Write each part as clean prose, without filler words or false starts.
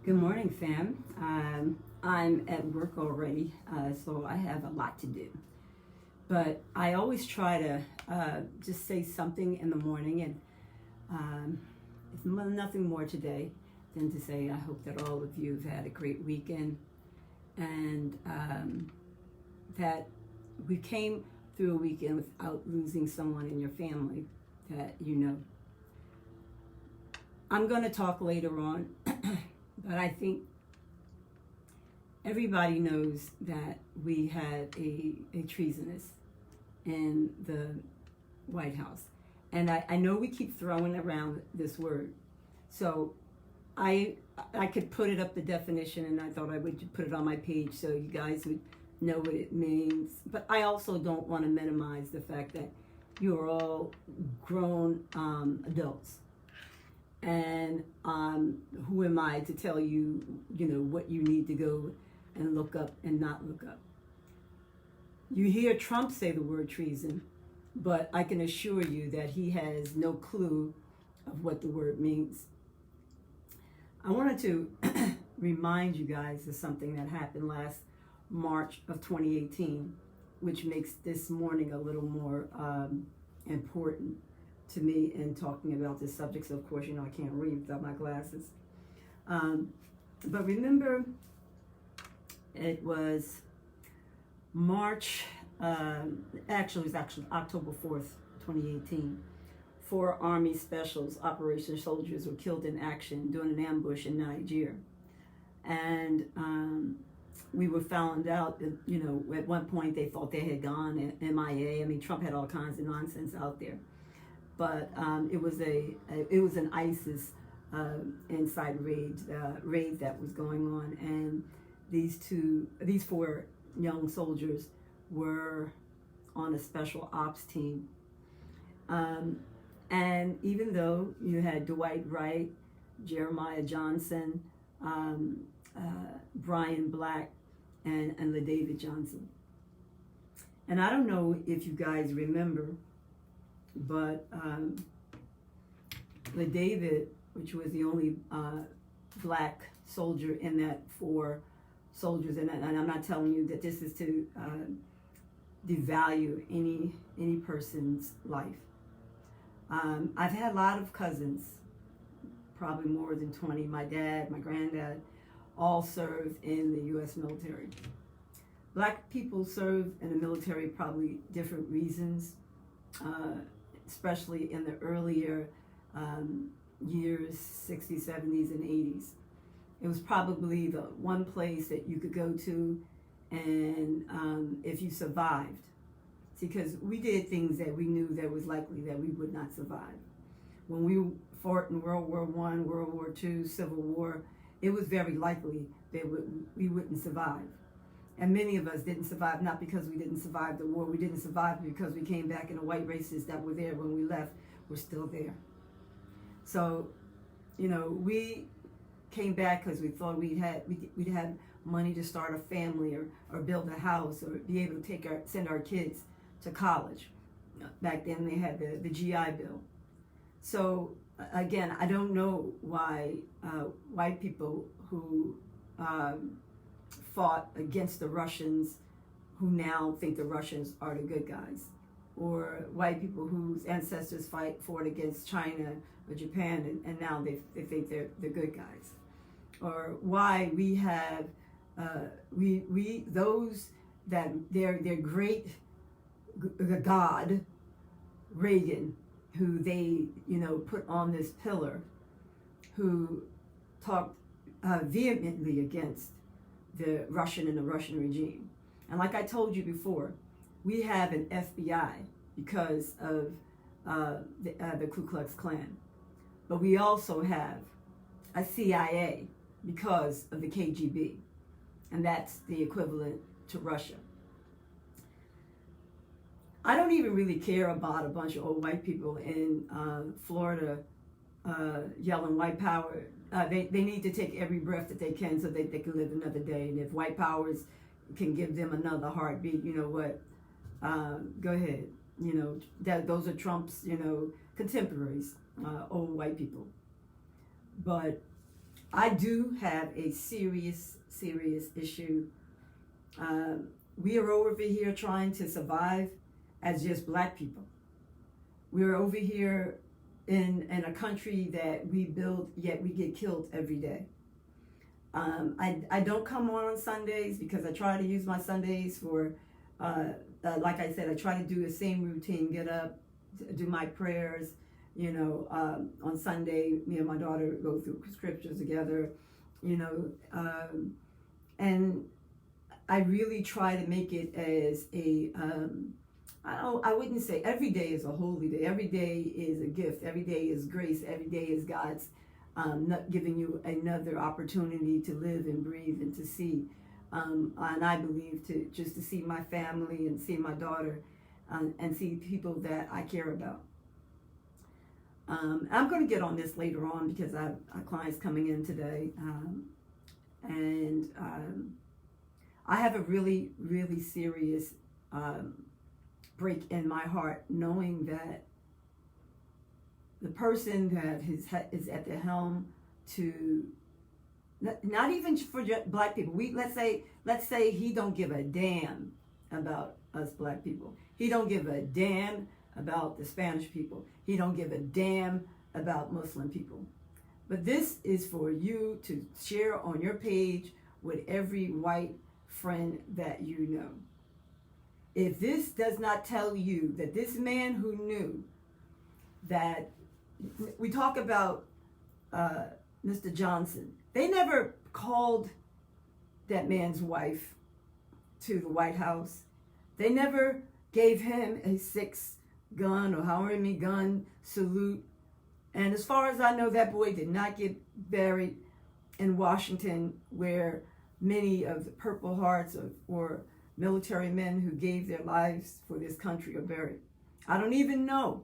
Good morning, fam. I'm at work already, so I have a lot to do. But I always try to just say something in the morning, and if nothing more today than to say I hope that all of you have had a great weekend and that we came through a weekend without losing someone in your family that you know. I'm going to talk later on, but I think everybody knows that we had a treasonous in the White House. And I know we keep throwing around this word. So I could put it up the definition, and I thought I would put it on my page so you guys would know what it means. But I also don't want to minimize the fact that you are all grown adults. And who am I to tell you, what you need to go and look up and not look up? You hear Trump say the word treason, but I can assure you that he has no clue of what the word means. I wanted to remind you guys of something that happened last March of 2018, which makes this morning a little more important to me in talking about this subject. So of course, I can't read without my glasses. But remember, it was March, it was actually October 4th, 2018. 4 Army Specials Operation soldiers were killed in action during an ambush in Nigeria. And we were found out that, at one point they thought they had gone MIA. I mean, Trump had all kinds of nonsense out there. But it was an ISIS inside raid that was going on, and these 4 young soldiers were on a special ops team. And even though you had Dwight Wright, Jeremiah Johnson, Brian Black, and LaDavid Johnson. And I don't know if you guys remember, but LaDavid, which was the only black soldier in that 4 soldiers, and I'm not telling you that this is to devalue any person's life. I've had a lot of cousins, probably more than 20. My dad, my granddad, all served in the U.S. military. Black people serve in the military probably different reasons, especially in the earlier years, 60s, 70s, and 80s. It was probably the one place that you could go to, and if you survived. See, because we did things that we knew that was likely that we would not survive. When we fought in World War I, World War II, Civil War, it was very likely that we wouldn't survive. And many of us didn't survive, not because we didn't survive the war. We didn't survive because we came back, and the white races that were there when we left were still there. So, we came back because we thought we'd had money to start a family or build a house or be able to send our kids to college. Back then they had the GI Bill. So again, I don't know why white people who fought against the Russians, who now think the Russians are the good guys, or white people whose ancestors fought against China or Japan, and now they think they're the good guys, or why we have those that their great god Reagan, who they put on this pillar, who talked vehemently against the Russian regime. And like I told you before, we have an FBI because of the Ku Klux Klan, but we also have a CIA because of the KGB, and that's the equivalent to Russia. I don't even really care about a bunch of old white people in Florida yelling white power. They need to take every breath that they can so that they can live another day. And if white powers can give them another heartbeat, you know what? Go ahead. Those are Trump's, contemporaries, old white people. But I do have a serious issue. We are over here trying to survive as just black people. We're over here in a country that we build, yet we get killed every day. I don't come on Sundays because I try to use my Sundays for, like I said, I try to do the same routine, get up, do my prayers. You know, on Sunday, me and my daughter go through scriptures together, you know, and I really try to make it as a, I wouldn't say every day is a holy day. Every day is a gift. Every day is grace. Every day is God's not giving you another opportunity to live and breathe and to see. And I believe to see my family and see my daughter and see people that I care about. I'm going to get on this later on because I have clients coming in today. And I have a really, really serious break in my heart knowing that the person that is at the helm to, not even for black people. Let's say he don't give a damn about us black people. He don't give a damn about the Spanish people. He don't give a damn about Muslim people. But this is for you to share on your page with every white friend that you know. If this does not tell you that this man who knew that, we talk about Mr. Johnson, they never called that man's wife to the White House. They never gave him a 6-gun or however many gun salute. And as far as I know, that boy did not get buried in Washington where many of the Purple Hearts or military men who gave their lives for this country are buried. I don't even know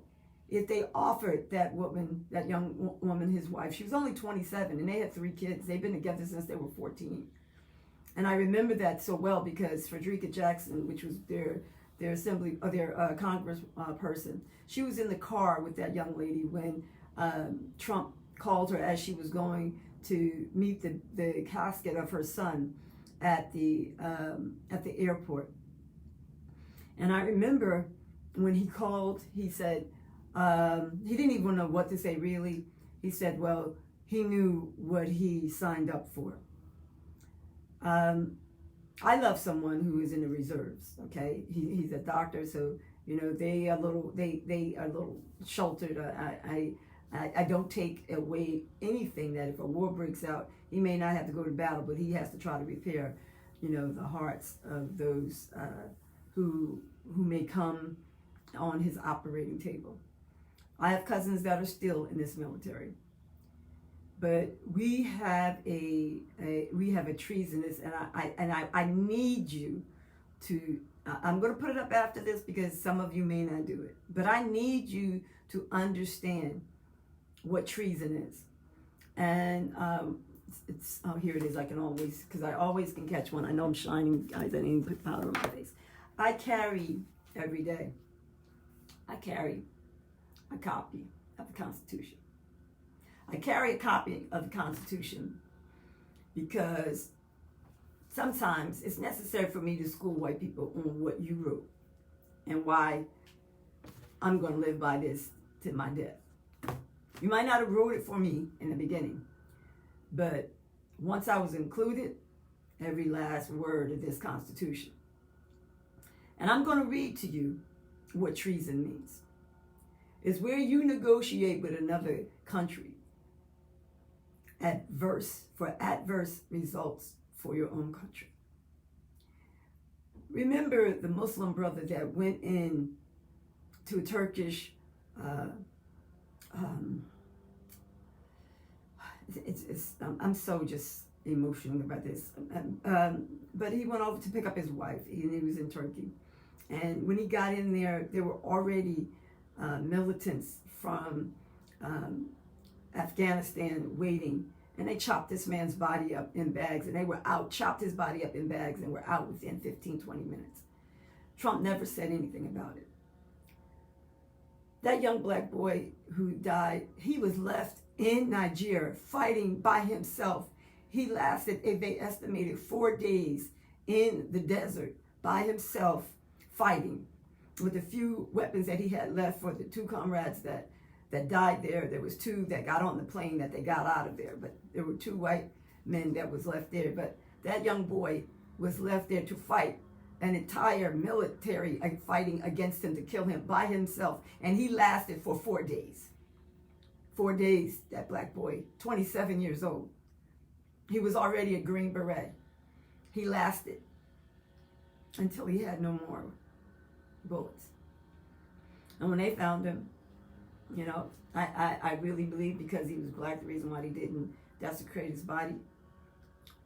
if they offered that woman, that young woman, his wife. She was only 27 and they had 3 kids. They've been together since they were 14. And I remember that so well because Frederica Jackson, which was their assembly or their Congress person, she was in the car with that young lady when Trump called her as she was going to meet the casket of her son at the airport. And I remember when he called, he said, he didn't even know what to say really. He said, well, he knew what he signed up for. I love someone who is in the reserves, okay? He's a doctor, so, you know, they are a little sheltered. I don't take away anything that if a war breaks out, he may not have to go to battle, but he has to try to repair, you know, the hearts of those who may come on his operating table. I have cousins that are still in this military, but we have a treasonous, and I need you to. I'm going to put it up after this because some of you may not do it, but I need you to understand what treason is. And oh, here it is. I can always, because I always can catch one. I know I'm shining, guys. I didn't even put powder on my face. I carry every day. I carry a copy of the Constitution. I carry a copy of the Constitution because sometimes it's necessary for me to school white people on what you wrote and why I'm going to live by this to my death. You might not have wrote it for me in the beginning, but once I was included, every last word of this Constitution. And I'm going to read to you what treason means. It's where you negotiate with another country for adverse results for your own country. Remember the Muslim brother that went in to a Turkish I'm so just emotional about this. But he went over to pick up his wife. He was in Turkey. And when he got in there were already militants from Afghanistan waiting. And they chopped this man's body up in bags. And they were out, chopped his body up in bags and were out within 15, 20 minutes. Trump never said anything about it. That young black boy who died, he was left in Nigeria fighting by himself. He lasted, they estimated, 4 days in the desert by himself fighting with the few weapons that he had left for the 2 comrades that died there. There was 2 that got on the plane that they got out of there, but there were 2 white men that was left there. But that young boy was left there to fight an entire military fighting against him to kill him by himself. And he lasted for 4 days. 4 days, that black boy, 27 years old. He was already a Green Beret. He lasted until he had no more bullets. And when they found him, you know, I really believe because he was black, the reason why they didn't desecrate his body.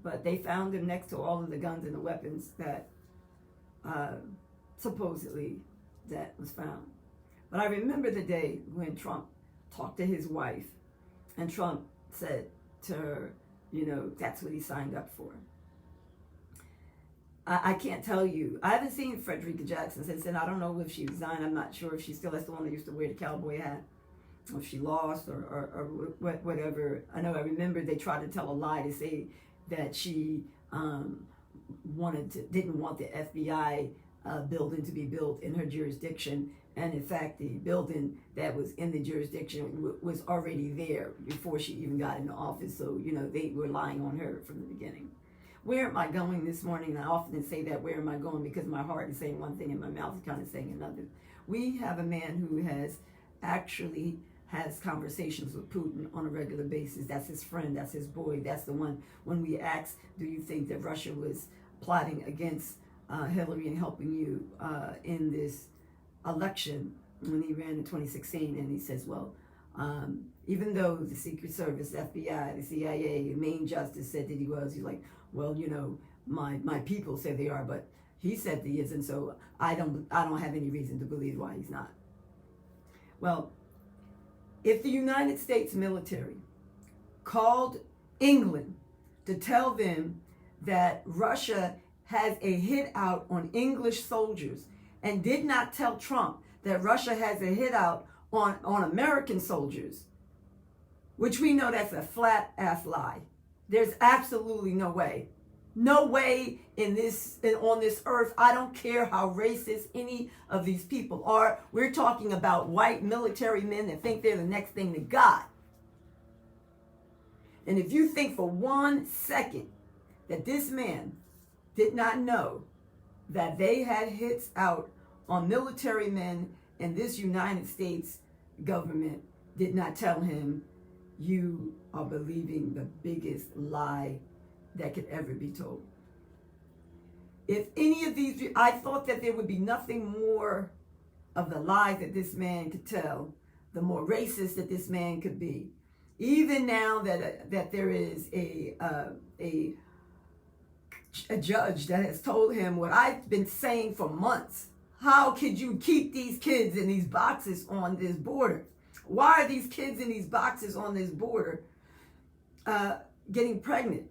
But they found him next to all of the guns and the weapons that supposedly that was found. But I remember the day when Trump talked to his wife, and Trump said to her, you know, that's what he signed up for. I can't tell you. I haven't seen Frederica Jackson since then. I don't know if she resigned. I'm not sure if she's still, that's the one that used to wear the cowboy hat, or if she lost or whatever. I remember they tried to tell a lie to say that she didn't want the FBI building to be built in her jurisdiction. And in fact, the building that was in the jurisdiction was already there before she even got into office. So, you know, they were lying on her from the beginning. Where am I going this morning? And I often say that, where am I going? Because my heart is saying one thing and my mouth is kind of saying another. We have a man who has conversations with Putin on a regular basis. That's his friend, that's his boy, that's the one. When we ask, do you think that Russia was plotting against Hillary and helping you in this election when he ran in 2016? And he says, well, even though the Secret Service, FBI, the CIA, the main justice said that he was, he's like, well, you know, my people say they are, but he said he isn't, so I don't have any reason to believe why he's not. Well, if the United States military called England to tell them that Russia has a hit out on English soldiers and did not tell Trump that Russia has a hit out on American soldiers, which we know that's a flat ass lie. There's absolutely no way. No way on this earth. I don't care how racist any of these people are. We're talking about white military men that think they're the next thing to God. And if you think for 1 second that this man did not know that they had hits out on military men and this United States government did not tell him, you are believing the biggest lie that could ever be told. If any of these, I thought that there would be nothing more of the lies that this man could tell, the more racist that this man could be. Even now that there is a judge that has told him what I've been saying for months. How could you keep these kids in these boxes on this border? Why are these kids in these boxes on this border getting pregnant?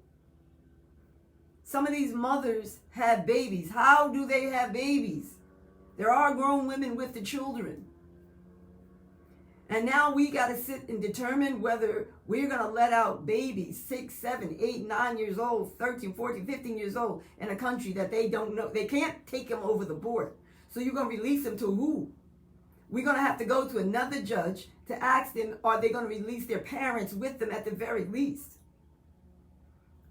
Some of these mothers have babies. How do they have babies? There are grown women with the children. And now we got to sit and determine whether we're going to let out babies 6, 7, 8, 9 years old, 13, 14, 15 years old in a country that they don't know. They can't take them over the border. So you're going to release them to who? We're going to have to go to another judge to ask them, are they going to release their parents with them at the very least?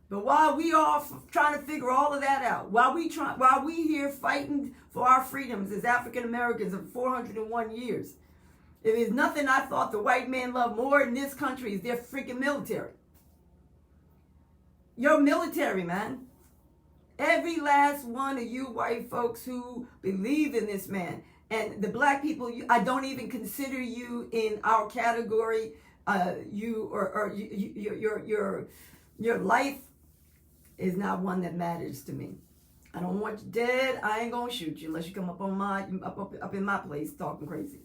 But while we are trying to figure all of that out, while we here fighting for our freedoms as African Americans of 401 years, if there's nothing I thought the white man loved more in this country is their freaking military. Your military, man. Every last one of you white folks who believe in this man. And the black people, I don't even consider you in our category. Your life is not one that matters to me. I don't want you dead. I ain't gonna shoot you unless you come up on up in my place talking crazy.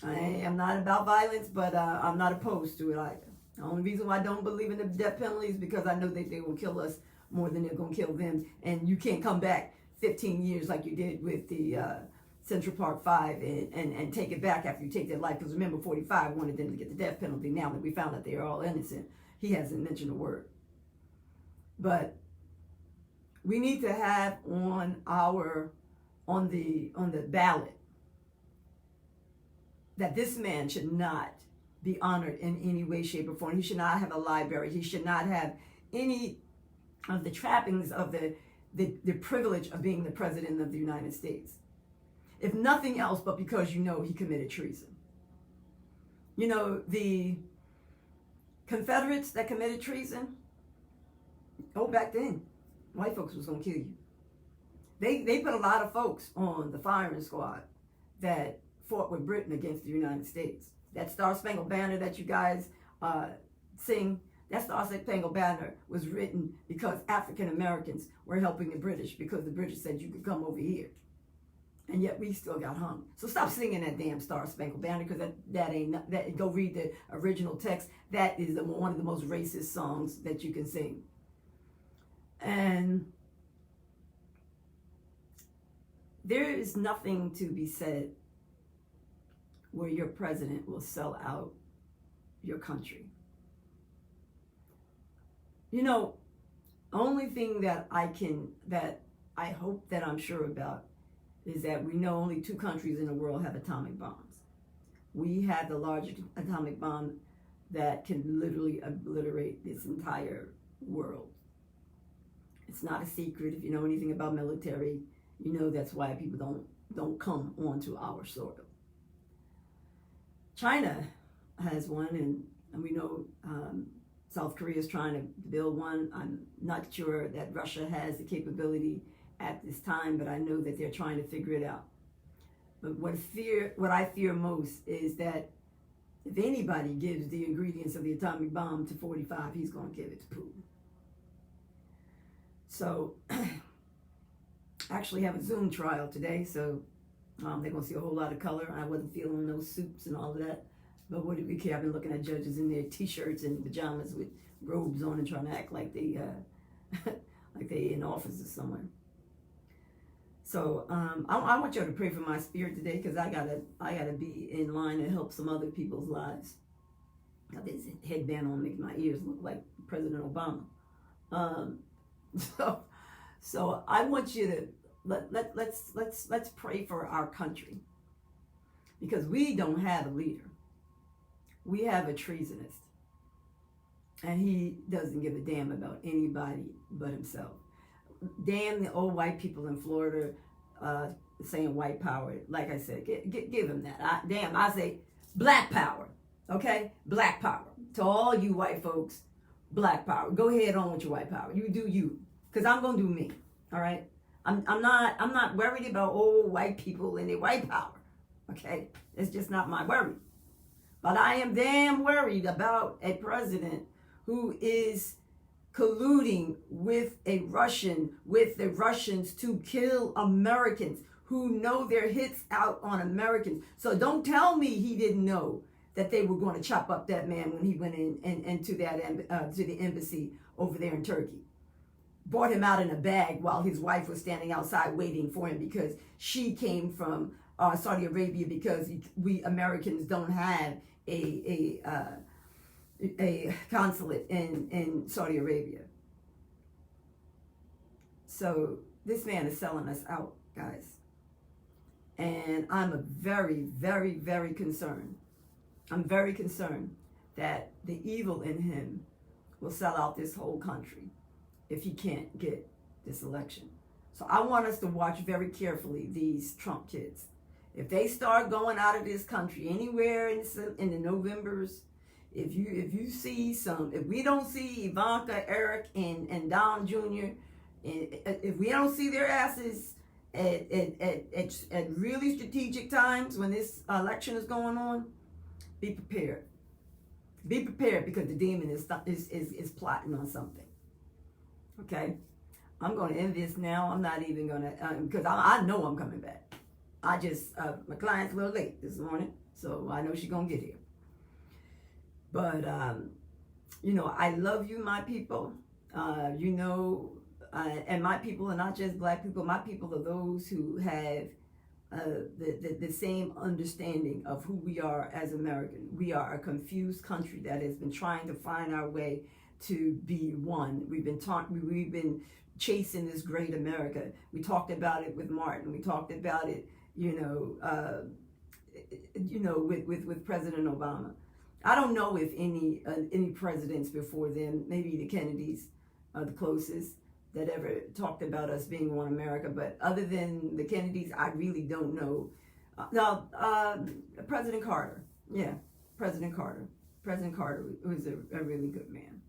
I am not about violence, but I'm not opposed to it either. The only reason why I don't believe in the death penalty is because I know that they will kill us more than they're gonna kill them, and you can't come back 15 years like you did with the Central Park 5 and take it back after you take their life. Because remember, 45 wanted them to get the death penalty. Now that we found out they're all innocent, he hasn't mentioned a word. But we need to have on the ballot that this man should not be honored in any way, shape, or form. He should not have a library. He should not have any of the trappings of the privilege of being the president of the United States. If nothing else, but because he committed treason. The Confederates that committed treason, back then, white folks was going to kill you. They put a lot of folks on the firing squad that fought with Britain against the United States. That Star Spangled Banner that you guys sing, that Star Spangled Banner was written because African Americans were helping the British because the British said you could come over here. And yet we still got hung. So stop singing that damn Star Spangled Banner, because that ain't that. Go read the original text. That is one of the most racist songs that you can sing. And there is nothing to be said where your president will sell out your country. Only thing that I hope that I'm sure about is that we know only 2 countries in the world have atomic bombs. We have the largest atomic bomb that can literally obliterate this entire world. It's not a secret. If you know anything about military, that's why people don't come onto our soil. China has one, and we know South Korea is trying to build one. I'm not sure that Russia has the capability at this time, but I know that they're trying to figure it out. But what I fear most is that if anybody gives the ingredients of the atomic bomb to 45, he's going to give it to Putin. So, I actually have a Zoom trial today, so they're going to see a whole lot of color. I wasn't feeling no suits and all of that. But what do we care? I've been looking at judges in their t-shirts and pajamas with robes on and trying to act like they like they in offices somewhere. So I want y'all to pray for my spirit today, because I gotta be in line to help some other people's lives. Got this headband on, making my ears look like President Obama. So I want you to let's pray for our country, because we don't have a leader. We have a treasonist, and he doesn't give a damn about anybody but himself. Damn the old white people in Florida saying white power. Like I said, give him that. I say black power, okay? Black power. To all you white folks, black power. Go ahead on with your white power. You do you, because I'm going to do me, all right? I'm not worried about old white people and their white power, okay? It's just not my worry. But I am damn worried about a president who is colluding with the Russians to kill Americans, who know their hits out on Americans. So don't tell me he didn't know that they were going to chop up that man when he went into the embassy over there in Turkey. Brought him out in a bag while his wife was standing outside waiting for him, because she came from Saudi Arabia, because we Americans don't have a consulate in Saudi Arabia. So this man is selling us out, guys. And I'm very, very, very concerned. I'm very concerned that the evil in him will sell out this whole country if he can't get this election. So I want us to watch very carefully these Trump kids. If they start going out of this country anywhere in the Novembers, if we don't see Ivanka, Eric, and Don Jr., if we don't see their asses at really strategic times when this election is going on, be prepared. Be prepared, because the demon is plotting on something. Okay? I'm going to end this now. I'm not even going to, because I know I'm coming back. My client's a little late this morning, so I know she's going to get here. But, I love you, my people. And my people are not just black people. My people are those who have the same understanding of who we are as Americans. We are a confused country that has been trying to find our way to be one. We've been chasing this great America. We talked about it with Martin. We talked about it, with President Obama. I don't know if any presidents before then, maybe the Kennedys are the closest, that ever talked about us being one America. But other than the Kennedys, I really don't know. President Carter. Yeah, President Carter. President Carter was a really good man.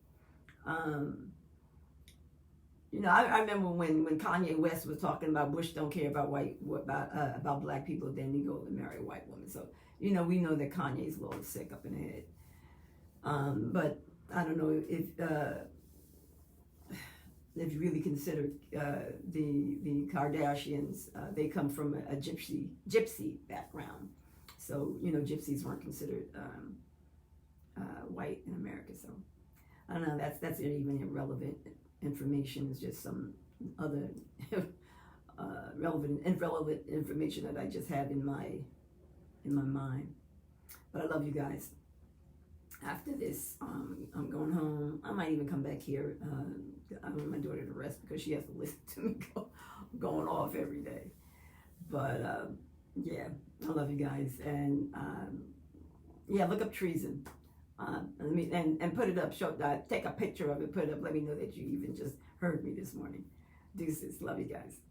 I remember when Kanye West was talking about Bush don't care about about black people, then he go to marry a white woman. So, we know that Kanye's a little sick up in the head. But I don't know if you really consider the Kardashians, they come from a gypsy background. So, gypsies weren't considered white in America. So, I don't know, that's even irrelevant information. It's just some other irrelevant information that I just have in my mind. But I love you guys. After this, I'm going home. I might even come back here. I want my daughter to rest because she has to listen to me going off every day. But yeah, I love you guys. And yeah, look up Treason. And put it up. Take a picture of it. Put it up. Let me know that you even just heard me this morning. Deuces. Love you guys.